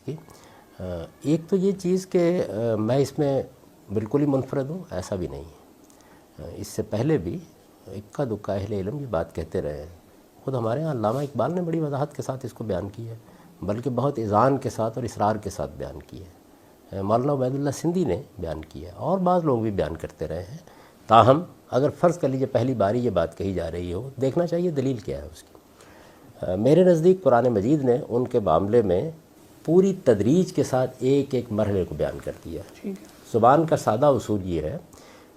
کی۔ ایک تو یہ چیز کہ میں اس میں بالکل ہی منفرد ہوں، ایسا بھی نہیں ہے۔ اس سے پہلے بھی اکا دکا اہل علم یہ بات کہتے رہے ہیں۔ خود ہمارے یہاں علامہ اقبال نے بڑی وضاحت کے ساتھ اس کو بیان کیا ہے، بلکہ بہت اذعان کے ساتھ اور اصرار کے ساتھ بیان کیا ہے۔ مولانا عبید اللہ سندھی نے بیان کیا ہے، اور بعض لوگ بھی بیان کرتے رہے ہیں۔ تاہم اگر فرض کر لیجیے پہلی باری یہ بات کہی جا رہی ہو، دیکھنا چاہیے دلیل کیا ہے اس کی۔ میرے نزدیک قرآن مجید نے ان کے معاملے میں پوری تدریج کے ساتھ ایک ایک مرحلے کو بیان کر دیا۔ زبان کا سادہ اصول یہ ہے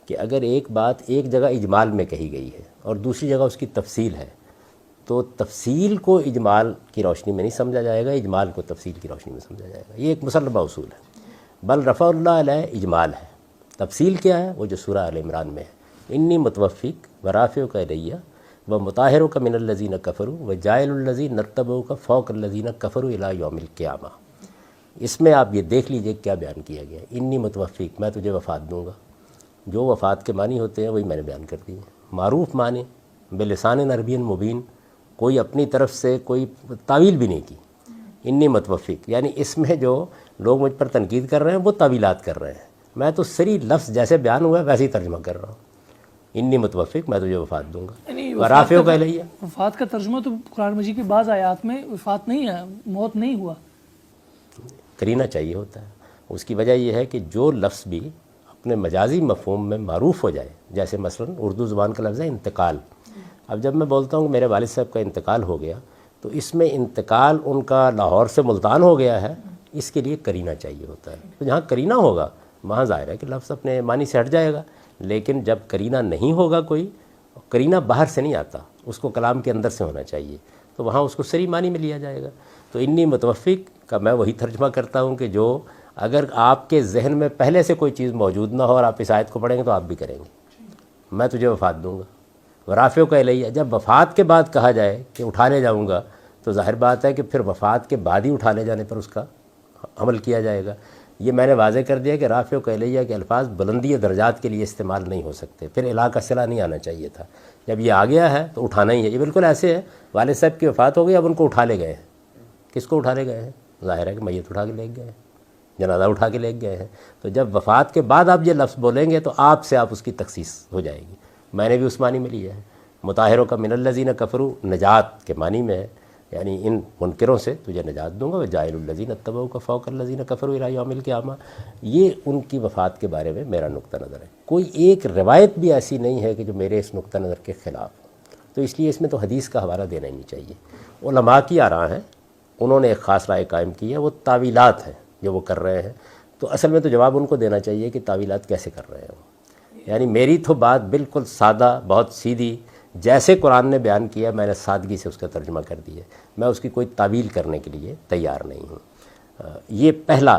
کہ اگر ایک بات ایک جگہ اجمال میں کہی گئی ہے اور دوسری جگہ اس کی تفصیل ہے، تو تفصیل کو اجمال کی روشنی میں نہیں سمجھا جائے گا، اجمال کو تفصیل کی روشنی میں سمجھا جائے گا۔ یہ ایک مسلمہ اصول ہے۔ بل رفع اللہ علیہ اجمال ہے، تفصیل کیا ہے؟ وہ جو سورہ آل عمران میں ہے، انی متوفق ورافعک الیہ ومطہرک من الذین کفروا وجاعل الذین اتبعوک فوق الذین کفروا الی یوم القیامہ۔ اس میں آپ یہ دیکھ لیجئے کیا بیان کیا گیا ہے، انی متوفق، میں تجھے وفات دوں گا۔ جو وفات کے معنی ہوتے ہیں وہی میں نے بیان کر دیے، معروف معنی بلسان عربی مبین، کوئی اپنی طرف سے کوئی تعویل بھی نہیں کی۔ انی متوفق یعنی اس میں جو لوگ مجھ پر تنقید کر رہے ہیں وہ تعویلات کر رہے ہیں، میں تو صریح لفظ جیسے بیان ہوا ہے ویسے ہی ترجمہ کر رہا ہوں۔ انی متوفق، میں تجھے وفات دوں گا، ورافعک الیہ۔ وفات کا ترجمہ تو قرآن مجید کے بعض آیات میں وفات نہیں ہے، موت نہیں ہوا، کرینہ چاہیے ہوتا ہے۔ اس کی وجہ یہ ہے کہ جو لفظ بھی اپنے مجازی مفہوم میں معروف ہو جائے، جیسے مثلا اردو زبان کا لفظ ہے انتقال۔ اب جب میں بولتا ہوں کہ میرے والد صاحب کا انتقال ہو گیا، تو اس میں انتقال ان کا لاہور سے ملتان ہو گیا ہے، اس کے لیے کرینہ چاہیے ہوتا ہے۔ تو جہاں کرینہ ہوگا وہاں ظاہر ہے کہ لفظ اپنے معنی سے ہٹ جائے گا، لیکن جب کرینہ نہیں ہوگا کوئی، کرینہ باہر سے نہیں آتا، اس کو کلام کے اندر سے ہونا چاہیے، تو وہاں اس کو صریح معنی میں لیا جائے گا۔ تو انی متوفق کا میں وہی ترجمہ کرتا ہوں کہ جو اگر آپ کے ذہن میں پہلے سے کوئی چیز موجود نہ ہو اور آپ اس آیت کو پڑھیں گے تو آپ بھی کریں گے، میں تجھے وفات دوں گا۔ ورافعک الیہ، جب وفات کے بعد کہا جائے کہ اٹھا لے جاؤں گا، تو ظاہر بات ہے کہ پھر وفات کے بعد ہی اٹھا لے جانے پر اس کا عمل کیا جائے گا۔ یہ میں نے واضح کر دیا کہ رافعک الیہ کے الفاظ بلندی درجات کے لیے استعمال نہیں ہو سکتے، پھر الی کا صلہ نہیں آنا چاہیے تھا۔ جب یہ آ گیا ہے تو اٹھانا ہی ہے۔ یہ بالکل ایسے ہے، والد صاحب کی وفات ہو گئی، اب ان کو اٹھا لے گئے ہیں۔ کس کو اٹھا لے گئے ہیں؟ ظاہر ہے کہ میت اٹھا کے لے گئے ہیں، جنازہ اٹھا کے لے گئے ہیں۔ تو جب وفات کے بعد آپ یہ لفظ بولیں گے تو آپ سے آپ اس کی تخصیص ہو جائے گی۔ میں نے بھی اس معنی میں لیا ہے، مطہرک من الذین کفروا، نجات کے معنی میں ہے، یعنی ان منکروں سے تجھے نجات دوں گا، وجاعل الذین اتبعوک فوق الذین کفروا الی یوم القیامہ۔ یہ ان کی وفات کے بارے میں میرا نقطہ نظر ہے۔ کوئی ایک روایت بھی ایسی نہیں ہے کہ جو میرے اس نقطہ نظر کے خلاف ہو، تو اس لیے اس میں تو حدیث کا حوالہ دینا ہی نہیں چاہیے۔ علماء کی آراء ہیں، انہوں نے ایک خاص رائے قائم کی ہے، وہ تعویلات ہیں جو وہ کر رہے ہیں۔ تو اصل میں تو جواب ان کو دینا چاہیے کہ تعویلات کیسے کر رہے ہیں وہ۔ یعنی میری تو بات بالکل سادہ، بہت سیدھی، جیسے قرآن نے بیان کیا میں نے سادگی سے اس کا ترجمہ کر دیا، میں اس کی کوئی تعویل کرنے کے لیے تیار نہیں ہوں۔ یہ پہلا